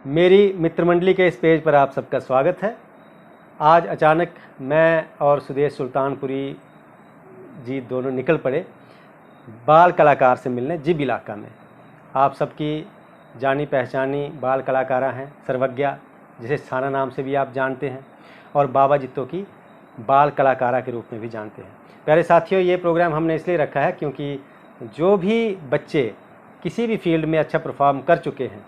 मेरी मित्र मंडली के इस पेज पर आप सबका स्वागत है। आज अचानक मैं और सुदेश सुल्तानपुरी जी दोनों निकल पड़े बाल कलाकार से मिलने जिब इलाका में। आप सबकी जानी पहचानी बाल कलाकारा हैं सर्वज्ञा, जिसे साना नाम से भी आप जानते हैं, और बाबा जित्तो की बाल कलाकारा के रूप में भी जानते हैं। प्यारे साथियों, ये प्रोग्राम हमने इसलिए रखा है क्योंकि जो भी बच्चे किसी भी फील्ड में अच्छा परफॉर्म कर चुके हैं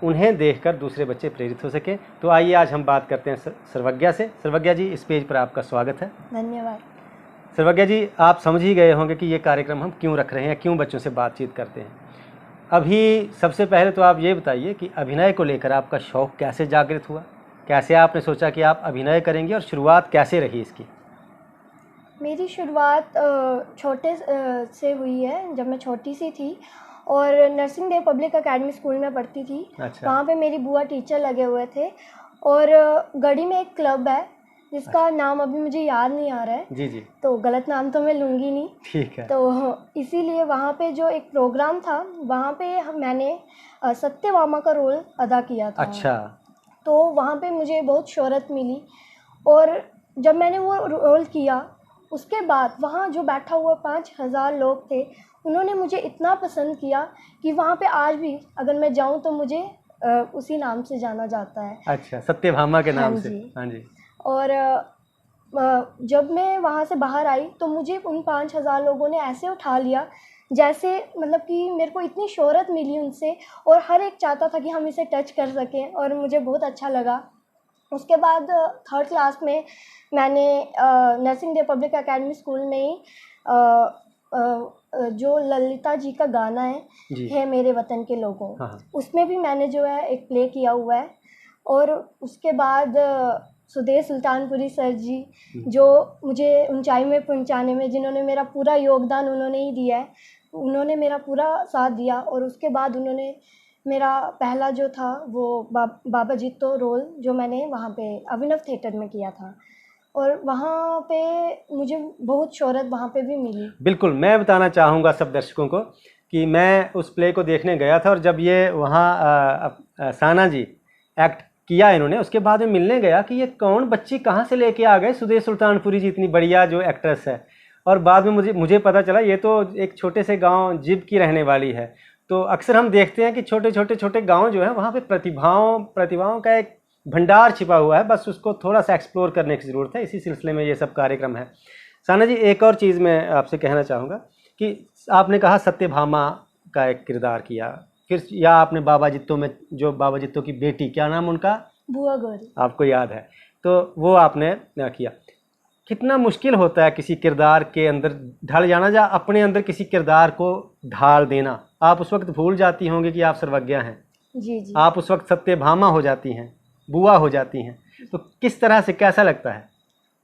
उन्हें देखकर दूसरे बच्चे प्रेरित हो सके। तो आइए आज हम बात करते हैं सर्वज्ञा से। सर्वज्ञा जी, इस पेज पर आपका स्वागत है। धन्यवाद। सर्वज्ञा जी, आप समझ ही गए होंगे कि ये कार्यक्रम हम क्यों रख रहे हैं, क्यों बच्चों से बातचीत करते हैं। अभी सबसे पहले तो आप ये बताइए कि अभिनय को लेकर आपका शौक़ कैसे जागृत हुआ, कैसे आपने सोचा कि आप अभिनय करेंगे और शुरुआत कैसे रही इसकी? मेरी शुरुआत छोटे से हुई है। जब मैं छोटी सी थी और Narsingh Dev public academy school में पढ़ती थी। अच्छा। वहाँ पे मेरी बुआ टीचर लगे हुए थे और गढ़ी में एक क्लब है जिसका नाम अभी मुझे याद नहीं आ रहा है। जी जी। तो गलत नाम तो मैं लूँगी नहीं। ठीक है। तो इसीलिए वहाँ पे जो एक प्रोग्राम था वहाँ पे मैंने सत्यभामा का रोल अदा किया था। अच्छा। तो वहाँ पे मुझे बहुत शोहरत मिली और जब मैंने वो रोल किया उसके बाद वहाँ जो बैठा हुआ 5000 लोग थे, उन्होंने मुझे इतना पसंद किया कि वहाँ पे आज भी अगर मैं जाऊँ तो मुझे उसी नाम से जाना जाता है। अच्छा, सत्यभामा के नाम से। हाँ जी। और जब मैं वहाँ से बाहर आई तो मुझे उन 5000 लोगों ने ऐसे उठा लिया जैसे मतलब कि मेरे को इतनी शोहरत मिली उनसे, और हर एक चाहता था कि हम इसे टच कर सकें और मुझे बहुत अच्छा लगा। उसके बाद 3rd क्लास में मैंने Narsingh Dev public academy school में ही जो ललिता जी का गाना है मेरे वतन के लोगों, उसमें भी मैंने जो है एक प्ले किया हुआ है। और उसके बाद सुदेश सुल्तानपुरी सर जी जो मुझे ऊंचाई में पहुंचाने में जिन्होंने मेरा पूरा योगदान उन्होंने ही दिया है, उन्होंने मेरा पूरा साथ दिया। और उसके बाद उन्होंने मेरा पहला जो था वो बाबा जित्तो रोल जो मैंने वहाँ पे अभिनव थिएटर में किया था, और वहाँ पे मुझे बहुत शोहरत वहाँ पे भी मिली। बिल्कुल, मैं बताना चाहूँगा सब दर्शकों को कि मैं उस प्ले को देखने गया था और जब ये वहाँ साना जी एक्ट किया इन्होंने, उसके बाद में मिलने गया कि ये कौन बच्ची कहाँ से लेके आ गए सुदेश सुल्तानपुरी जी, इतनी बढ़िया जो एक्ट्रेस है। और बाद में मुझे पता चला ये तो एक छोटे से गाँव जिब की रहने वाली है। तो अक्सर हम देखते हैं कि छोटे गाँव जो है वहाँ पे प्रतिभाओं का एक भंडार छिपा हुआ है, बस उसको थोड़ा सा एक्सप्लोर करने की ज़रूरत है। इसी सिलसिले में ये सब कार्यक्रम है। साना जी, एक और चीज़ मैं आपसे कहना चाहूँगा कि आपने कहा सत्यभामा का एक किरदार किया, फिर या आपने बाबा जित्तो में जो बाबा जित्तो की बेटी, क्या नाम उनका? बुआ गौरी। आपको याद है, तो वो आपने किया। कितना मुश्किल होता है किसी किरदार के अंदर ढल जाना या अपने अंदर किसी किरदार को ढाल देना। आप उस वक्त भूल जाती होंगी कि आप सर्वज्ञा हैं। जी जी। आप उस वक्त सत्यभामा हो जाती हैं, बुआ हो जाती हैं। तो किस तरह से, कैसा लगता है?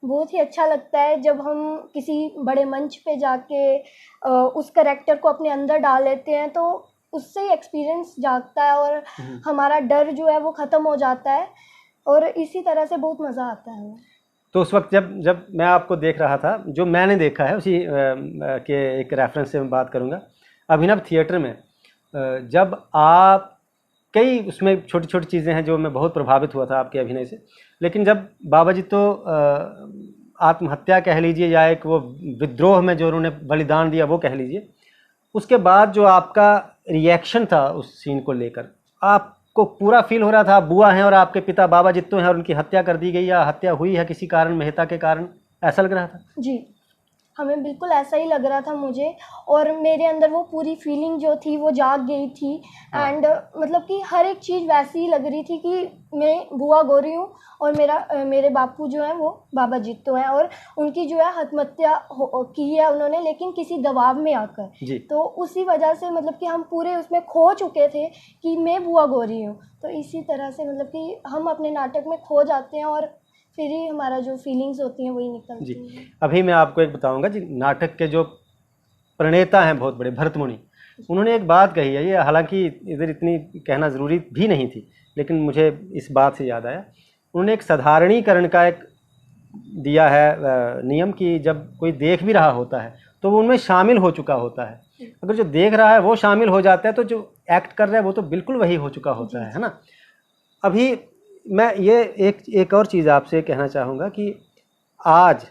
बहुत ही अच्छा लगता है जब हम किसी बड़े मंच पे जाके उस कैरेक्टर को अपने अंदर डाल लेते हैं, तो उससे ही एक्सपीरियंस जागता है और हमारा डर जो है वो ख़त्म हो जाता है, और इसी तरह से बहुत मज़ा आता है। तो उस वक्त जब मैं आपको देख रहा था, जो मैंने देखा है उसी के एक रेफरेंस से मैं बात करूँगा। अभिनव थिएटर में जब आप कई उसमें छोटी छोटी चीज़ें हैं जो मैं बहुत प्रभावित हुआ था आपके अभिनय से, लेकिन जब बाबा जी तो आत्महत्या कह लीजिए या एक वो विद्रोह में जो उन्होंने बलिदान दिया वो कह लीजिए, उसके बाद जो आपका रिएक्शन था उस सीन को लेकर, आपको पूरा फील हो रहा था आप बुआ हैं और आपके पिता बाबा जित्तो हैं और उनकी हत्या कर दी गई या हत्या हुई है किसी कारण, मेहता के कारण, ऐसा लग रहा था? जी, हमें बिल्कुल ऐसा ही लग रहा था मुझे, और मेरे अंदर वो पूरी फीलिंग जो थी वो जाग गई थी। एंड मतलब कि हर एक चीज़ वैसी ही लग रही थी कि मैं बुआ गौरी हूँ और मेरे बापू जो हैं वो बाबा जित्तो हैं, और उनकी जो है आत्महत्या की है उन्होंने, लेकिन किसी दबाव में आकर। तो उसी वजह से मतलब कि हम पूरे उसमें खो चुके थे कि मैं बुआ गौरी हूँ। तो इसी तरह से मतलब कि हम अपने नाटक में खो जाते हैं और फिर ही हमारा जो फीलिंग्स होती हैं वही निकलती हैं। अभी मैं आपको एक बताऊंगा जी, नाटक के जो प्रणेता हैं बहुत बड़े भरत मुनि, उन्होंने एक बात कही है, ये हालांकि इधर इतनी कहना ज़रूरी भी नहीं थी, लेकिन मुझे इस बात से याद आया। उन्होंने एक साधारणीकरण का एक दिया है नियम कि जब कोई देख भी रहा होता है तो वो उनमें शामिल हो चुका होता है। अगर जो देख रहा है वो शामिल हो जाता है तो जो एक्ट कर रहा है वो तो बिल्कुल वही हो चुका होता है ना। अभी मैं ये एक और चीज़ आपसे कहना चाहूँगा कि आज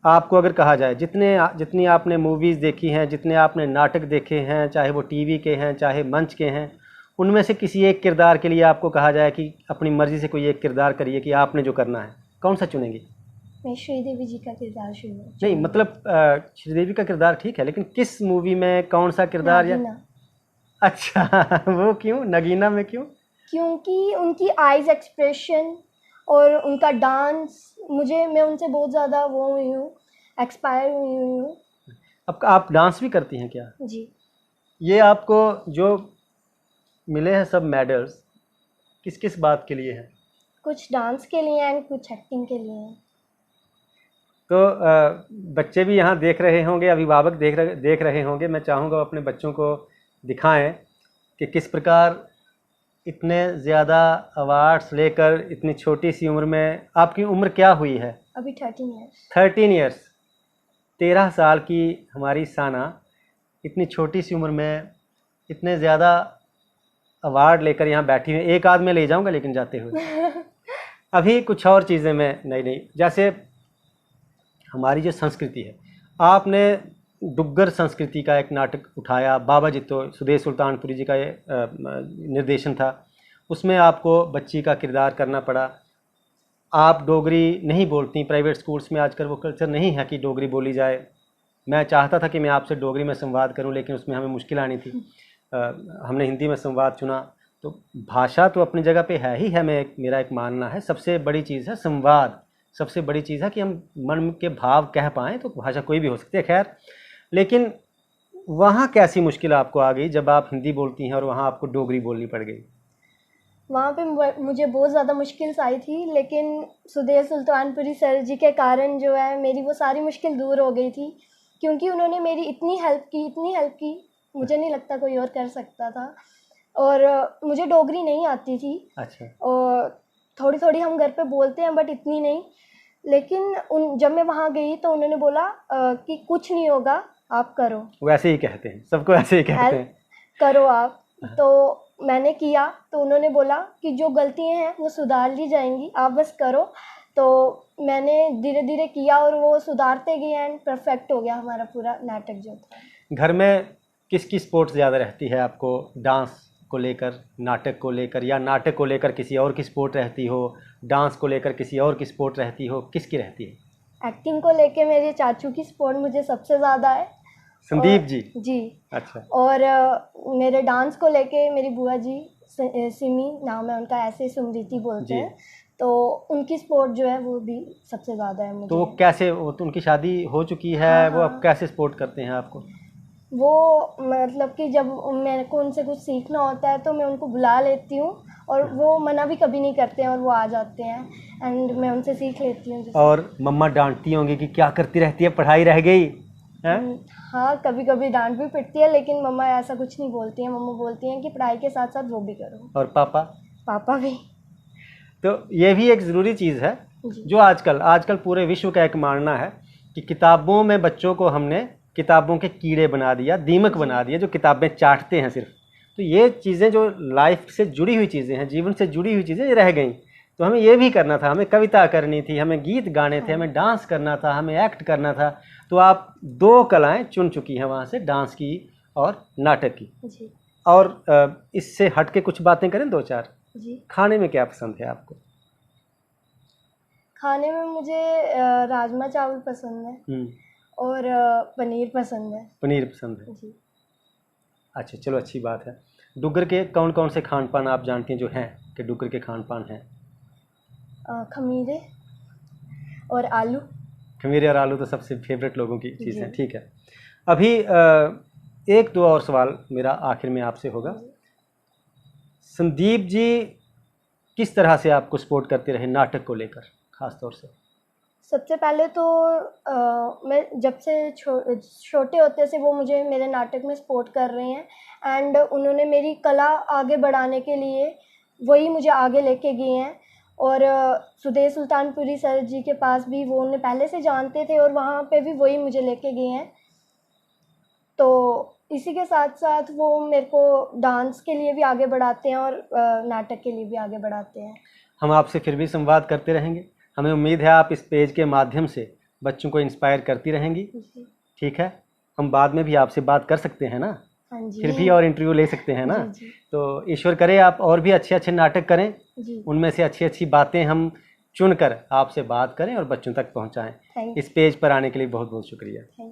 आपको अगर कहा जाए जितनी आपने मूवीज़ देखी हैं, जितने आपने नाटक देखे हैं, चाहे वो टीवी के हैं चाहे मंच के हैं, उनमें से किसी एक किरदार के लिए आपको कहा जाए कि अपनी मर्ज़ी से कोई एक किरदार करिए कि आपने जो करना है, कौन सा चुनेंगी? मैं श्रीदेवी जी का किरदार नहीं मतलब श्रीदेवी का किरदार ठीक है, लेकिन किस मूवी में कौन सा किरदार या नागीना। अच्छा वो क्यों? नगीना में क्यों? क्योंकि उनकी आइज़ एक्सप्रेशन और उनका डांस, मैं उनसे बहुत ज़्यादा वो हुई हूँ, एक्सपायर हुई हूँ। अब आप डांस भी करती हैं क्या? जी। ये आपको जो मिले हैं सब मेडल्स, किस किस बात के लिए हैं? कुछ डांस के लिए एंड कुछ एक्टिंग के लिए हैं। तो बच्चे भी यहाँ देख रहे होंगे, अभिभावक देख रहे होंगे। मैं चाहूँगा अपने बच्चों को दिखाएं कि किस प्रकार इतने ज़्यादा अवार्ड्स लेकर इतनी छोटी सी उम्र में, आपकी उम्र क्या हुई है? अभी 13 ईयर्स। 13 ईयर्स, 13 साल की हमारी साना इतनी छोटी सी उम्र में इतने ज़्यादा अवार्ड लेकर यहाँ बैठी हुई। एक आध में ले जाऊँगा लेकिन जाते हुए अभी कुछ और चीज़ें मैं नहीं, जैसे हमारी जो संस्कृति है, आपने डुग्गर संस्कृति का एक नाटक उठाया, बाबा जित्तो, सुदेश सुल्तानपुरी जी का ये निर्देशन था, उसमें आपको बच्ची का किरदार करना पड़ा। आप डोगरी नहीं बोलती, प्राइवेट स्कूल्स में आजकल वो कल्चर नहीं है कि डोगरी बोली जाए। मैं चाहता था कि मैं आपसे डोगरी में संवाद करूं, लेकिन उसमें हमें मुश्किल आनी थी। हमने हिंदी में संवाद चुना। तो भाषा तो अपनी जगह पे है ही है, मेरा एक मानना है। सबसे बड़ी चीज़ है संवाद, सबसे बड़ी चीज़ है कि हम मन के भाव कह पाएँ। तो भाषा कोई भी हो सकती है, खैर। लेकिन वहाँ कैसी मुश्किल आपको आ गई जब आप हिंदी बोलती हैं और वहाँ आपको डोगरी बोलनी पड़ गई? वहाँ पे मुझे बहुत ज़्यादा मुश्किल आई थी, लेकिन सुदेश सुल्तानपुरी सर जी के कारण जो है मेरी वो सारी मुश्किल दूर हो गई थी, क्योंकि उन्होंने मेरी इतनी हेल्प की, मुझे नहीं लगता कोई और कर सकता था। और मुझे डोगरी नहीं आती थी। अच्छा। और थोड़ी थोड़ी हम घर पे बोलते हैं बट इतनी नहीं। लेकिन जब मैं वहाँ गई तो उन्होंने बोला कि कुछ नहीं होगा, आप करो। वैसे ही कहते हैं, सबको ऐसे ही कहते हैं, करो आप। तो मैंने किया तो उन्होंने बोला कि जो गलतियां हैं वो सुधार ली जाएंगी, आप बस करो। तो मैंने धीरे धीरे किया और वो सुधारते गए एंड परफेक्ट हो गया हमारा पूरा नाटक जो था। घर में किसकी सपोर्ट ज़्यादा रहती है आपको? डांस को लेकर, नाटक को लेकर, या नाटक को लेकर किसी और की सपोर्ट रहती हो, डांस को लेकर किसी और की सपोर्ट रहती हो, किसकी रहती है? एक्टिंग को लेके मेरे चाचू की सपोर्ट मुझे सबसे ज़्यादा है। संदीप जी? जी। अच्छा। और मेरे डांस को लेके मेरी बुआ जी, सिमी नाम है उनका, ऐसे स्मृति बोलते हैं, तो उनकी सपोर्ट जो है वो भी सबसे ज़्यादा है मुझे। तो कैसे, वो तो उनकी शादी हो चुकी है? हाँ, वो अब कैसे सपोर्ट करते हैं आपको? वो मतलब कि जब मेरे को उनसे कुछ सीखना होता है तो मैं उनको बुला लेती हूँ और वो मना भी कभी नहीं करते हैं और वो आ जाते हैं एंड मैं उनसे सीख लेती हूँ। और मम्मा डांटती होंगी कि क्या करती रहती है, पढ़ाई रह गई है? हाँ, कभी कभी डांट भी पिटती है, लेकिन मम्मा ऐसा कुछ नहीं बोलती हैं। मम्मा बोलती हैं कि पढ़ाई के साथ साथ वो भी करो। और पापा? पापा भी। तो ये भी एक ज़रूरी चीज़ है जो आजकल पूरे विश्व का एक मानना है कि किताबों में बच्चों को हमने किताबों के कीड़े बना दिया, दीमक बना दिया, जो किताबें चाटते हैं सिर्फ। तो ये चीज़ें जो लाइफ से जुड़ी हुई चीज़ें हैं, जीवन से जुड़ी हुई चीज़ें, ये रह गई। तो हमें ये भी करना था, हमें कविता करनी थी, हमें गीत गाने थे, हमें डांस करना था, हमें एक्ट करना था। तो आप 2 कलाएं चुन चुकी हैं वहाँ से, डांस की और नाटक की जी। और इससे हट के कुछ बातें करें 2-4। जी। खाने में क्या पसंद है आपको? खाने में मुझे राजमा चावल पसंद है और पनीर पसंद है। पनीर पसंद है जी। अच्छा, चलो अच्छी बात है। डुग्गर के कौन कौन से खान पान आप जानती हैं जो हैं कि डुग्गर के खान पान हैं? खमीरे और आलू। खमीरे और आलू तो सबसे फेवरेट लोगों की चीज़ है। जी। ठीक है, अभी 1-2 और सवाल मेरा आखिर में आपसे होगा। संदीप जी किस तरह से आपको सपोर्ट करते रहे नाटक को लेकर ख़ास तौर से? सबसे पहले तो मैं जब से छोटे होते से वो मुझे मेरे नाटक में सपोर्ट कर रहे हैं एंड उन्होंने मेरी कला आगे बढ़ाने के लिए वही मुझे आगे लेके गए हैं। और सुदेश सुल्तानपुरी सर जी के पास भी वो उन्हें पहले से जानते थे और वहाँ पे भी वही मुझे लेके गए हैं। तो इसी के साथ साथ वो मेरे को डांस के लिए भी आगे बढ़ाते हैं और नाटक के लिए भी आगे बढ़ाते हैं। हम आपसे फिर भी संवाद करते रहेंगे। हमें उम्मीद है आप इस पेज के माध्यम से बच्चों को इंस्पायर करती रहेंगी। जी ठीक है, हम बाद में भी आपसे बात कर सकते हैं ना, हाँ जी फिर भी और इंटरव्यू ले सकते हैं ना। जी तो ईश्वर करे आप और भी अच्छे अच्छे नाटक करें, जी। उनमें से अच्छी अच्छी बातें हम चुनकर आपसे बात करें और बच्चों तक पहुंचाएं। थैंक इस पेज पर आने के लिए बहुत बहुत शुक्रिया। यू।